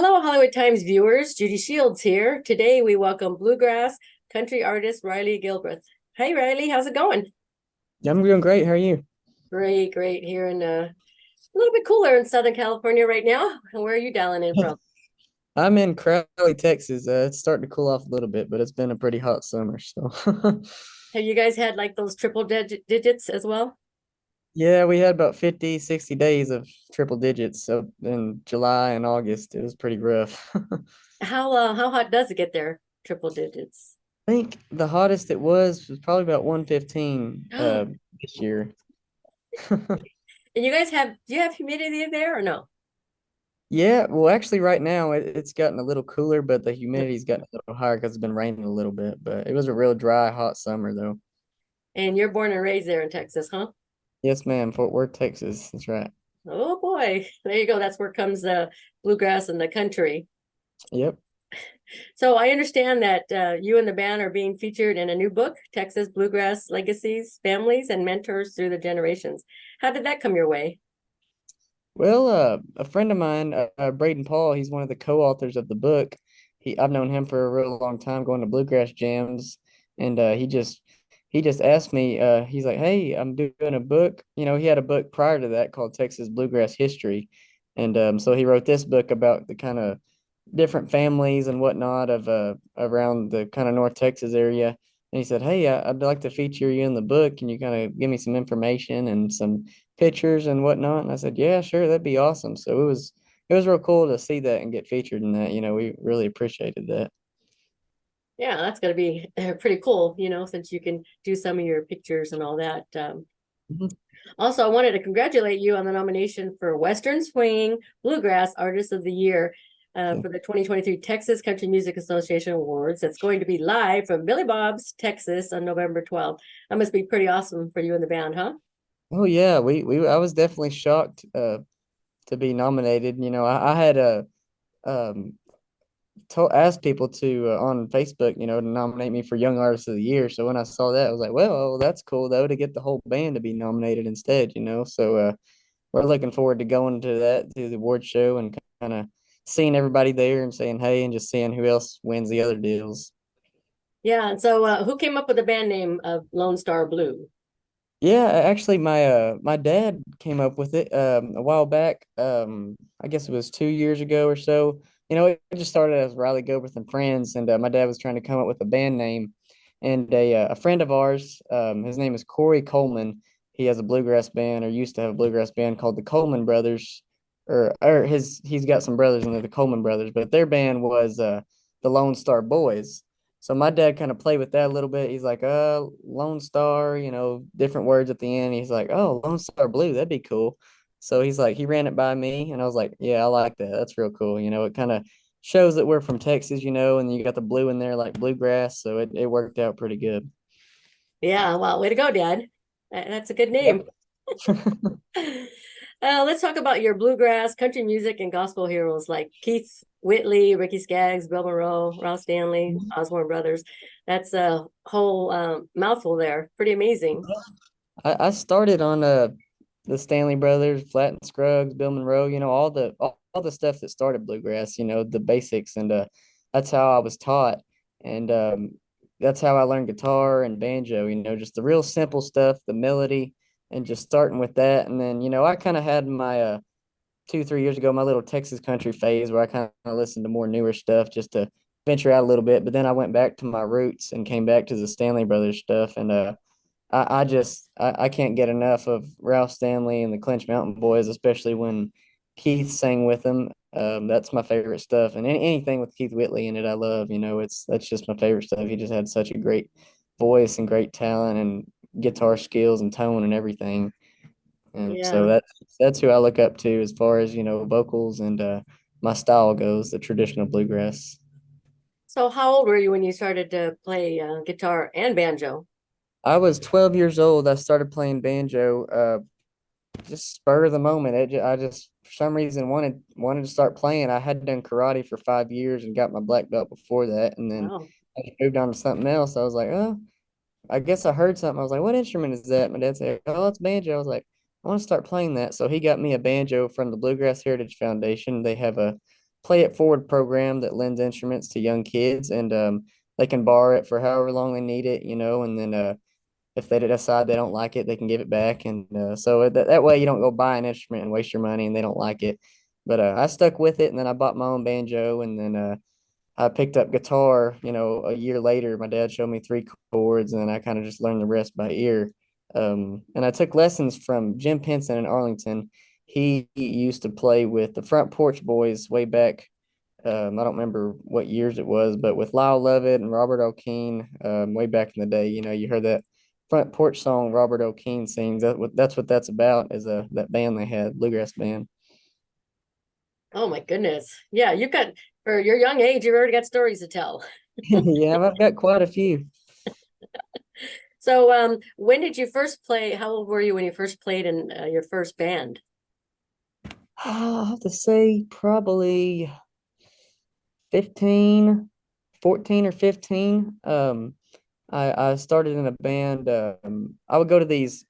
Hello, Hollywood Times viewers. Judy Shields here. Today we welcome Bluegrass country artist Riley Gilbreath. Hey, Riley, how's it going? Yeah, I'm doing great. How are you? Great, great. Here in a little bit cooler in Southern California right now. Where are you dialing in from? I'm in Crowley, Texas. It's starting to cool off a little bit, but it's been a pretty hot summer. So, Have you guys had like those triple digits as well? yeah, we had about 50, 60 days of triple digits up in July and August. It was pretty rough. How hot does it get there? Triple digits. I think the hottest it was probably about 115 And this year. you guys do you have humidity there or no? Yeah, well, actually, right now it's gotten a little cooler, but the humidity's gotten a little higher because it's been raining a little bit. But it was a real dry, hot summer, though. And you're born and raised there in Texas, huh? Yes, ma'am. Fort Worth, Texas. That's right. Oh boy. There you go. That's where comes the bluegrass and the country. Yep. So I understand that you and the band are being featured in a new book, Texas Bluegrass Legacies, Families, and Mentors Through the Generations. How did that come your way? Well, a friend of mine, Braden Paul, he's one of the co-authors of the book. I've known him for a real long time, going to bluegrass jams, and he just asked me. He's like, "Hey, I'm doing a book." He had a book prior to that called Texas Bluegrass History, and so he wrote this book about the kind of different families and whatnot of around the kind of North Texas area. And he said, "Hey, I'd like to feature you in the book. Can you kind of give me some information and some pictures and whatnot?" And I said, "Yeah, sure, that'd be awesome." So it was real cool to see that and get featured in that. We really appreciated that. Yeah, that's going to be pretty cool, since you can do some of your pictures and all that. Mhm. Also, I wanted to congratulate you on the nomination for Western Swing Bluegrass Artist of the Year Yeah. for the 2023 Texas Country Music Association Awards. That's going to be live from Billy Bob's, Texas on November 12th. That must be pretty awesome for you and the band, huh? Oh yeah, we I was definitely shocked to be nominated. I had um asked people to on Facebook, to nominate me for Young Artist of the Year. So when I saw that, I was like, well, that's cool though to get the whole band to be nominated instead. So we're looking forward to going to the award show and kind of seeing everybody there and saying hey and just seeing who else wins the other deals. Yeah, and so who came up with the band name of Lone Star Blue? Yeah, actually, my dad came up with it a while back. I guess it was 2 years ago or so. It just started as Riley Gilbreath and Friends, and my dad was trying to come up with a band name. And a friend of ours, his name is Corey Coleman. He has a bluegrass band, or used to have a bluegrass band called the Coleman Brothers, or he's got some brothers in there, the Coleman Brothers, but their band was the Lone Star Boys. So my dad kind of played with that a little bit. He's like, Lone Star, different words at the end. He's like, oh, Lone Star Blue, that'd be cool. So he's like, he ran it by me, and I was like, yeah, I like that. That's real cool. It kind of shows that we're from Texas, and you got the blue in there like bluegrass. So it worked out pretty good. Yeah, well, way to go, Dad. That's a good name. Yep. Let's talk about your bluegrass, country music, and gospel heroes like Keith Whitley, Ricky Skaggs, Bill Monroe, Ross Stanley, Osborne Brothers. That's a whole mouthful there. Pretty amazing. I started on the Stanley Brothers, Flat and Scruggs, Bill Monroe, all the stuff that started bluegrass, the basics, and that's how I was taught, and that's how I learned guitar and banjo, just the real simple stuff, the melody, and just starting with that, and then I kind of had my 2 3 years ago my little Texas country phase where I kind of listened to more newer stuff just to venture out a little bit, but then I went back to my roots and came back to the Stanley Brothers stuff, and I can't get enough of Ralph Stanley and the Clinch Mountain Boys, especially when Keith sang with them. That's my favorite stuff, and anything with Keith Whitley in it, I love. That's just my favorite stuff. He just had such a great voice and great talent and guitar skills and tone and everything. And so Yeah. that's who I look up to as far as vocals and my style goes, the traditional bluegrass. So, how old were you when you started to play guitar and banjo? I was 12 years old. I started playing banjo. Just spur of the moment. I just for some reason wanted to start playing. I had done karate for 5 years and got my black belt before that, and then Wow. I just moved on to something else. I was like, oh, I guess I heard something. I was like, what instrument is that? My dad said, oh, it's banjo. I was like, I want to start playing that. So he got me a banjo from the Bluegrass Heritage Foundation. They have play it forward program that lends instruments to young kids, and they can borrow it for however long they need it, and then if they decide they don't like it, they can give it back. And so that way you don't go buy an instrument and waste your money and they don't like it. But I stuck with it, and then I bought my own banjo, and then I picked up guitar, a year later. My dad showed me three chords, and then I kind of just learned the rest by ear. And I took lessons from Jim Pinson in Arlington. He used to play with the Front Porch Boys way back. I don't remember what years it was, but with Lyle Lovett and Robert O'Keen, way back in the day. You heard that Front Porch song Robert O'Keen sings. That's what that's about, is that band they had, Bluegrass band. Oh my goodness. Yeah, you've got for your young age, you've already got stories to tell. Yeah, I've got quite a few. So, when did you first play? How old were you when you first played in your first band? I have to say probably 15, 14 or 15. I started in a band. I would go to these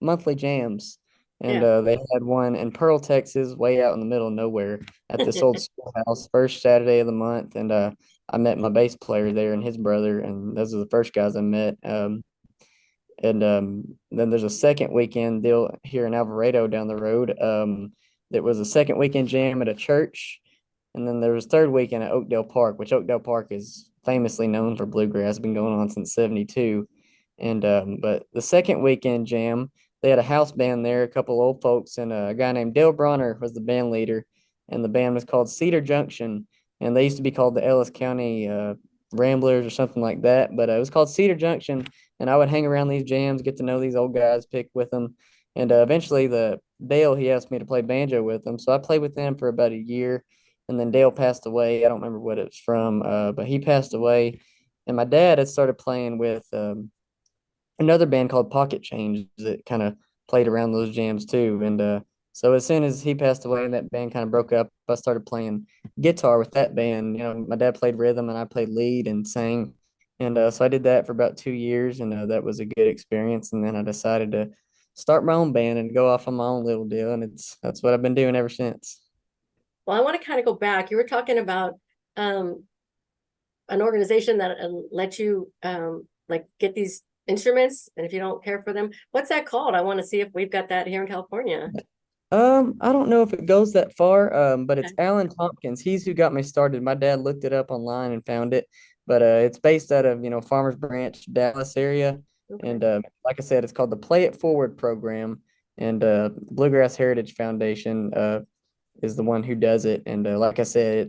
monthly jams, and Yeah. they had one in Pearl, Texas, way out in the middle of nowhere at this old schoolhouse, first Saturday of the month. And I met my bass player there and his brother, and those are the first guys I met. And then there's a second weekend deal here in Alvarado down the road. That was a second weekend jam at a church. And then there was third weekend at Oakdale Park, which Oakdale Park is famously known for bluegrass, been going on since 72. And but the second weekend jam, they had a house band there, a couple old folks, and a guy named Dale Bronner was the band leader. And the band was called Cedar Junction. And they used to be called the Ellis County Ramblers or something like that. But it was called Cedar Junction. And I would hang around these jams, get to know these old guys, pick with them. And eventually the Dale, he asked me to play banjo with him. So I played with them for about a year, and then Dale passed away. I don't remember what it was from, but he passed away. And my dad had started playing with another band called Pocket Change that kind of played around those jams too. And so as soon as he passed away and that band kind of broke up, I started playing guitar with that band. My dad played rhythm and I played lead and sang. And so I did that for about 2 years, and that was a good experience. And then I decided to start my own band and go off on my own little deal. And that's what I've been doing ever since. Well, I want to kind of go back. You were talking about um, an organization that lets you like get these instruments, and if you don't care for them, what's that called? I want to see if we've got that here in California. I don't know if it goes that far, but it's Okay. Alan Tompkins. He's who got me started. My dad looked it up online and found it, but it's based out of Farmers Branch, Dallas area, Okay. and like I said, it's called the Play It Forward program, and Bluegrass Heritage Foundation is the one who does it. And like I said,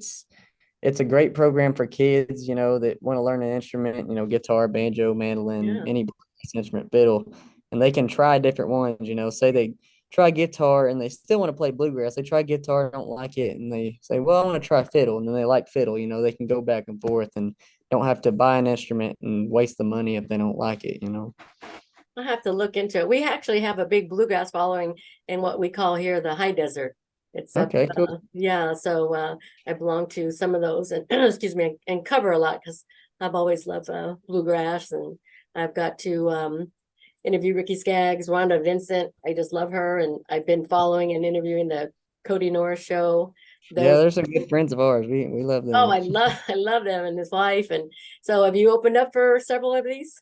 it's a great program for kids, that want to learn an instrument, guitar, banjo, mandolin, Yeah. any instrument, fiddle, and they can try different ones. Say they try guitar and they still want to play bluegrass. They try guitar, don't like it, and they say, "Well, I want to try fiddle," and then they like fiddle. They can go back and forth and don't have to buy an instrument and waste the money if they don't like it. I have to look into it. We actually have a big bluegrass following in what we call here the high desert. It's up, Okay, cool. yeah. So I belong to some of those, and excuse me, and cover a lot because I've always loved bluegrass, and I've got to interview Ricky Skaggs, Rhonda Vincent. I just love her, and I've been following and interviewing the Cody Norris show. Yeah, Those, there's some good friends of ours. We love oh, them. I love them and his wife. And so, have you opened up for several of these?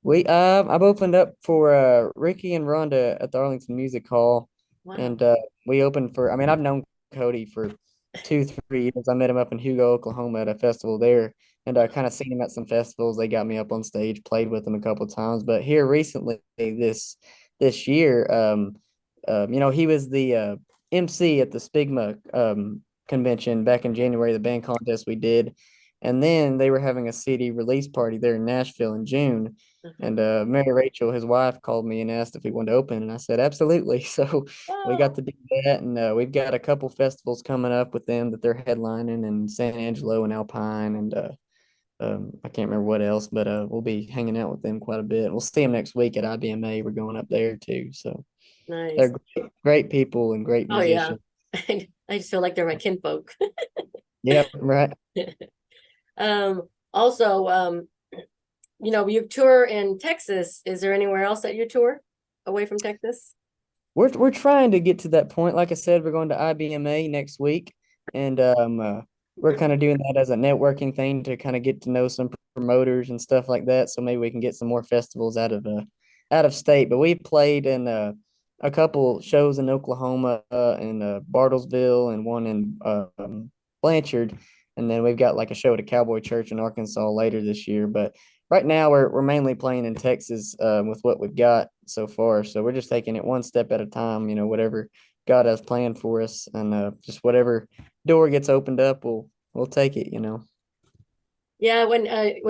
I've opened up for Ricky and Rhonda at the Arlington Music Hall, Wow, and we opened for. I mean, I've known Cody for 2, 3 years. I met him up in Hugo, Oklahoma, at a festival there, and I kind of seen him at some festivals. They got me up on stage, played with him a couple times. But here recently, this year, he was the MC at the Spigma convention back in January, the band contest we did, and then they were having a CD release party there in Nashville in June. uh-huh. And Mary Rachel, his wife, called me and asked if he wanted to open, and I said absolutely. So we got Oh, to do that, and we've got a couple festivals coming up with them that they're headlining in San Angelo and Alpine, and I can't remember what else, but we'll be hanging out with them quite a bit. We'll see them next week at IBMA. We're going up there too, so they're nice. great people and great Oh yeah. musicians. I just feel like they're my kinfolk. Yep, right. Um, also, you tour in Texas. Is there anywhere else that you tour away from Texas? We're trying to get to that point. Like I said, we're going to IBMA next week, and we're kind of doing that as a networking thing to kind of get to know some promoters and stuff like that. So maybe we can get some more festivals out of state. But we played in a couple shows in Oklahoma and Bartlesville and one in Blanchard, and then we've got like a show at a cowboy church in Arkansas later this year. But right now we're mainly playing in Texas with what we've got so far. So we're just taking it one step at a time. Whatever God has planned for us, and just whatever door gets opened up, we'll take it. Yeah, when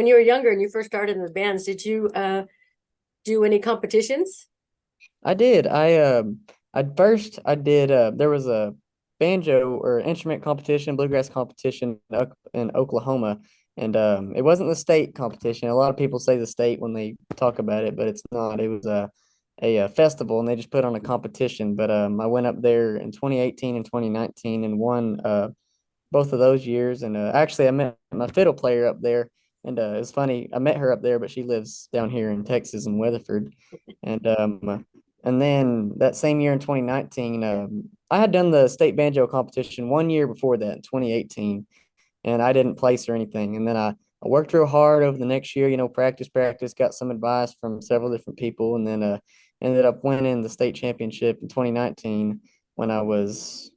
you were younger and you first started in the bands, did you do any competitions? I did. I did there was a banjo or instrument competition, bluegrass competition up in Oklahoma. And it wasn't the state competition. A lot of people say the state when they talk about it, but it's not. It was a festival, and they just put on a competition. But I went up there in 2018 and 2019 and won both of those years. And actually, I met my fiddle player up there, and it's funny. I met her up there, but she lives down here in Texas in Weatherford. And then that same year in 2019, I had done the state banjo competition one year before that in 2018, and I didn't place or anything. And then I worked real hard over the next year, practice, got some advice from several different people, and then ended up winning the state championship in 2019 when I was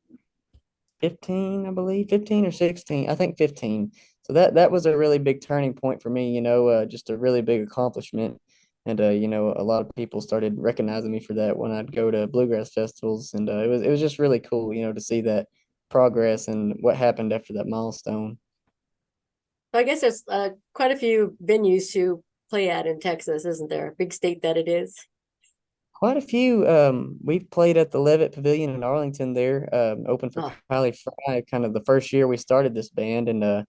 15, I believe, 15 or 16, I think 15. So that was a really big turning point for me, just a really big accomplishment. And a lot of people started recognizing me for that when I'd go to bluegrass festivals, and it was just really cool, to see that progress and what happened after that milestone. I guess there's quite a few venues to play at in Texas, isn't there? Big state that it is. Quite a few. We've played at the Levitt Pavilion in Arlington there, open for Oh, Kylie Fry, kind of the first year we started this band, and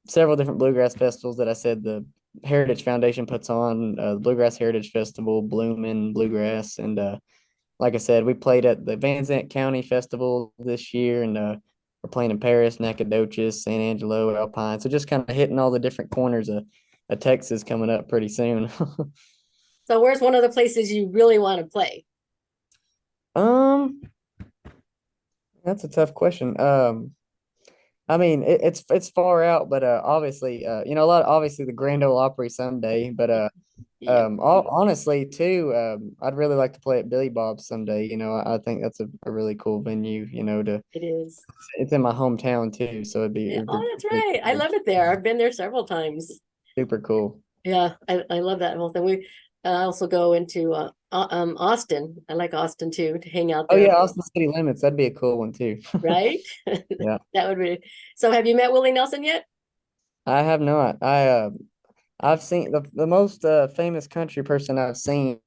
several different bluegrass festivals that I said the Heritage Foundation puts on, the Bluegrass Heritage Festival, Bloomin' Bluegrass, and like I said, we played at the Van Zant County Festival this year, and we're playing in Paris, Nacogdoches, San Angelo, Alpine. So just kind of hitting all the different corners of Texas coming up pretty soon. so where's one of the places you really want to play? Um, that's a tough question. I mean, it's far out, but obviously, obviously the Grand Ole Opry someday, but Yeah, honestly too, I'd really like to play at Billy Bob's someday. I think that's a really cool venue. To it is. it's in my hometown too, so Yeah. it'd be Oh, that's really right. I cool. love it there. I've been there several times. Super cool. Yeah, I love that whole thing. We also go into Austin. I like Austin too to hang out Oh there, yeah, Austin City Limits, that'd be a cool one too. right? Yeah, That would be. So have you met Willie Nelson yet? I have not. I've seen the most famous country person I've seen,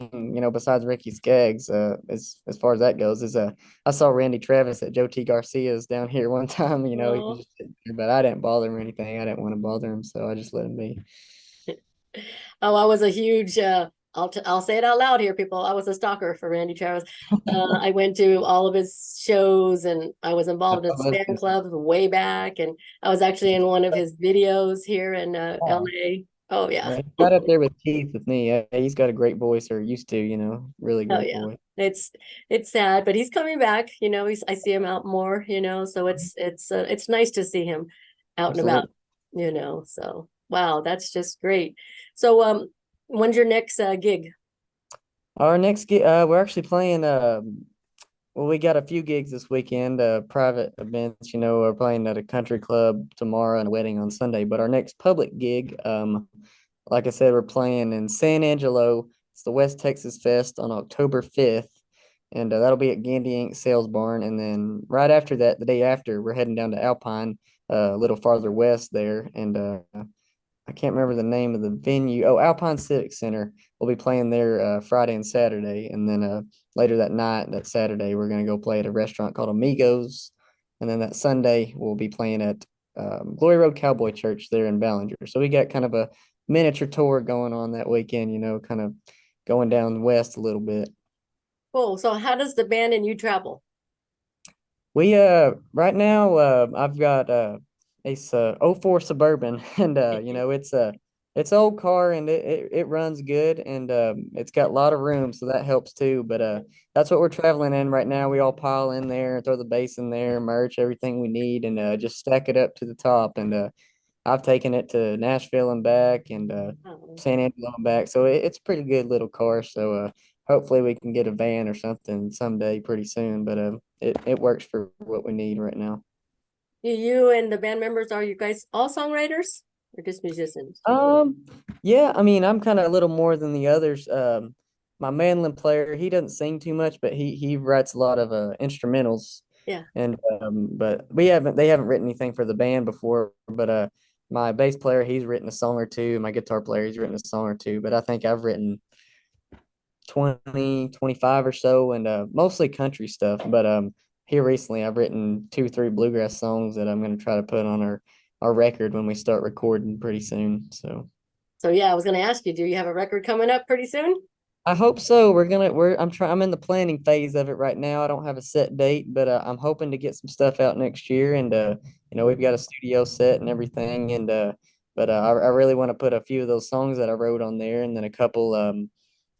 besides Ricky Skaggs, as far as that goes, is I saw Randy Travis at Joe T. Garcia's down here one time. He was Oh, just sitting there, but I didn't bother him or anything. I didn't want to bother him, so I just let him be. oh, I was a huge I'll say it out loud here, people. I was a stalker for Randy Travis. I went to all of his shows and I was involved in his fan club way back. And I was actually in one of his videos here in LA. Oh yeah. Yeah, he's right up there with Keith with me. He's got a great voice, or used to, really Oh great yeah. voice. It's sad, but he's coming back. I see him out more, so it's nice to see him out and about, Absolutely. So wow, that's just great. So when's your next gig? Our next gig, we're actually playing. Well, we got a few gigs this weekend, private events. We're playing at a country club tomorrow and a wedding on Sunday. But our next public gig, like I said, we're playing in San Angelo. It's the West Texas Fest on October 5th, and that'll be at Gandy Inc. Sales Barn. And then right after that, the day after, we're heading down to Alpine, a little farther west there, and I can't remember the name of the venue. Oh, Alpine Civic Center. We'll be playing there Friday and Saturday, and then later that night, that Saturday, we're gonna go play at a restaurant called Amigos, and then that Sunday we'll be playing at Glory Road Cowboy Church there in Ballinger. So we got kind of a miniature tour going on that weekend. Kind of going down west a little bit. Cool. So how does the band and you travel? We right now I've got a '04 Suburban, and it's It's an old car and it runs good and it's got a lot of room, so that helps too. But that's what we're traveling in right now. We all pile in there, throw the bass in there, merch everything we need, and just stack it up to the top. And I've taken it to Nashville and back and Oh. San Angelo and back. So it's a pretty good little car. So hopefully we can get a van or something someday pretty soon. But it works for what we need right now. You and the band members, are you guys all songwriters or just musicians? Um, yeah, I mean, I'm kind of a little more than the others. My mandolin player, he doesn't sing too much, but he writes a lot of instrumentals. Yeah. And but they haven't written anything for the band before. But my bass player, he's written a song or two. My guitar player, he's written a song or two. But I think I've written 20, 25 or so, and mostly country stuff. But here recently, I've written 2, 3 bluegrass songs that I'm going to try to put on our record when we start recording pretty soon. So So yeah, I was going to ask you, do you have a record coming up pretty soon? I hope so. I'm in the planning phase of it right now. I don't have a set date, but I'm hoping to get some stuff out next year. And we've got a studio set and everything. And but I really want to put a few of those songs that I wrote on there, and then a couple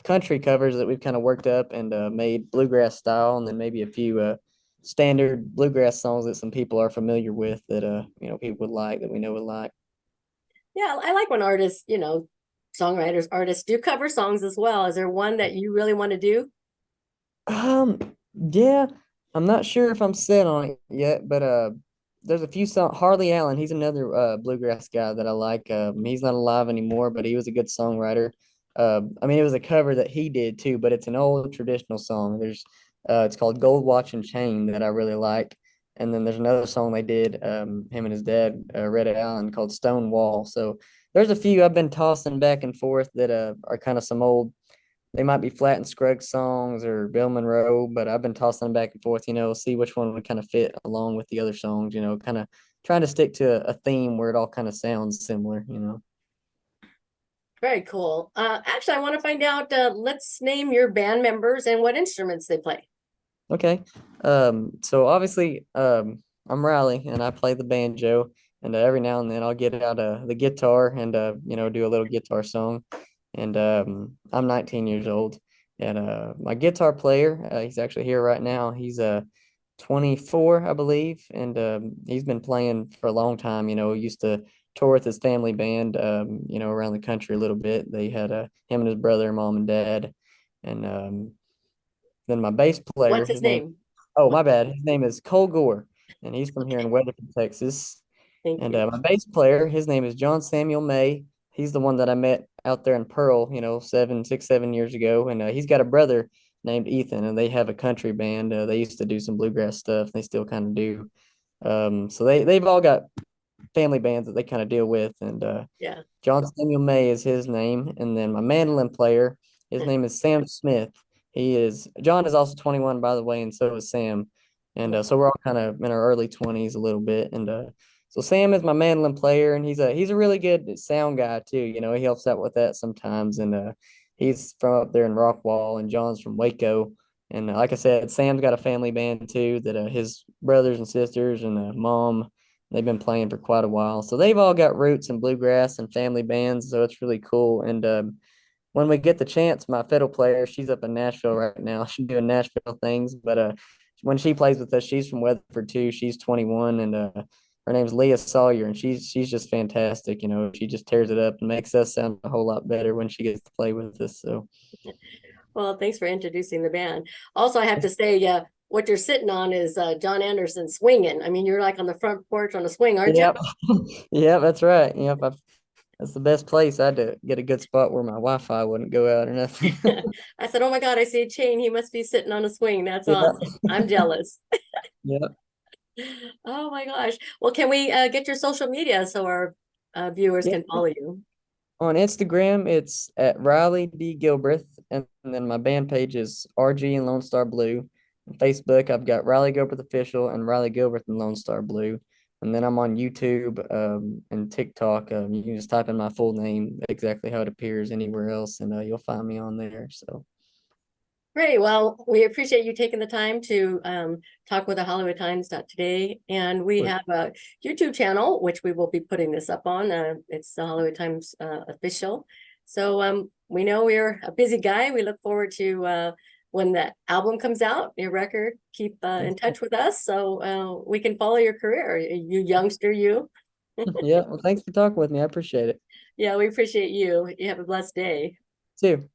country covers that we've kind of worked up and made bluegrass style, and then maybe a few standard bluegrass songs that some people are familiar with that people would like, that we know would like. Yeah, I like when artists, songwriters, artists do cover songs as well. Is there one that you really want to do? Um, yeah, I'm not sure if I'm set on it yet, but there's a few songs. Harley Allen, he's another bluegrass guy that I like. He's not alive anymore, but he was a good songwriter. I mean, it was a cover that he did too, but it's an old traditional song. It's called Gold Watch and Chain that I really like. And then there's another song they did, him and his dad, Red Allen, called Stone Wall. So there's a few I've been tossing back and forth that are kind of some old, they might be Flat and Scruggs songs or Bill Monroe, but I've been tossing them back and forth, see which one would kind of fit along with the other songs, kind of trying to stick to a theme where it all kind of sounds similar. Very cool. Actually, I want to find out, let's name your band members and what instruments they play. Okay. So obviously, I'm Riley and I play the banjo, and every now and then I'll get out the guitar and do a little guitar song. And I'm 19 years old, and my guitar player, he's actually here right now. He's 24, I believe, and he's been playing for a long time. He used to tour with his family band, around the country a little bit. They had him and his brother, mom and dad, and then my bass player, What's his his name, name? oh, What? my bad. His name is Cole Gore, and he's from here in Okay, Weatherford, Texas. thank And you. my bass player, his name is John Samuel May. He's the one that I met out there in Pearl, 7 years ago. And he's got a brother named Ethan, and they have a country band. They used to do some bluegrass stuff. They still kind of do. So they've all got family bands that they kind of deal with. And Yeah. John Samuel May is his name. And then my mandolin player, his name is Sam Smith. John is also 21, by the way, and so is Sam. And so we're all kind of in our early 20s a little bit. And so Sam is my mandolin player, and he's a really good sound guy too. He helps out with that sometimes. And he's from up there in Rockwall, and John's from Waco. And like I said, Sam's got a family band too that his brothers and sisters and mom, they've been playing for quite a while. So they've all got roots in bluegrass and family bands. So it's really cool. And when we get the chance, my fiddle player, she's up in Nashville right now. She's doing Nashville things. But when she plays with us, she's from Weatherford too. She's 21, and her name's Leah Sawyer, and she's just fantastic. She just tears it up and makes us sound a whole lot better when she gets to play with us. So Well, thanks for introducing the band. Also, I have to say, what you're sitting on is John Anderson swinging. I mean, you're like on the front porch on a swing, aren't you? yep, yeah, that's right. Yep, that's the best place. I had to get a good spot where my Wi-Fi wouldn't go out or nothing. I said, oh my God, I see a chain. He must be sitting on a swing. That's Yeah, awesome. I'm jealous. yeah. Oh my gosh. Well, can we get your social media so our viewers Yeah. can follow you? On Instagram, it's at Riley D. Gilbreath, and then my band page is RG and Lone Star Blue. On Facebook, I've got Riley Gilbreath Official and Riley Gilbreath and Lone Star Blue. And then I'm on YouTube and TikTok. You can just type in my full name, exactly how it appears anywhere else, and you'll find me on there. So Great. Well, we appreciate you taking the time to talk with the Hollywood Times today. And we Course. have a YouTube channel, which we will be putting this up on. It's the Hollywood Times official. So we know you're a busy guy. We look forward to when the album comes out, your record. Keep in touch with us so we can follow your career. You youngster, you. Yeah, well, thanks for talking with me. I appreciate it Yeah, we appreciate you. You have a blessed day. too.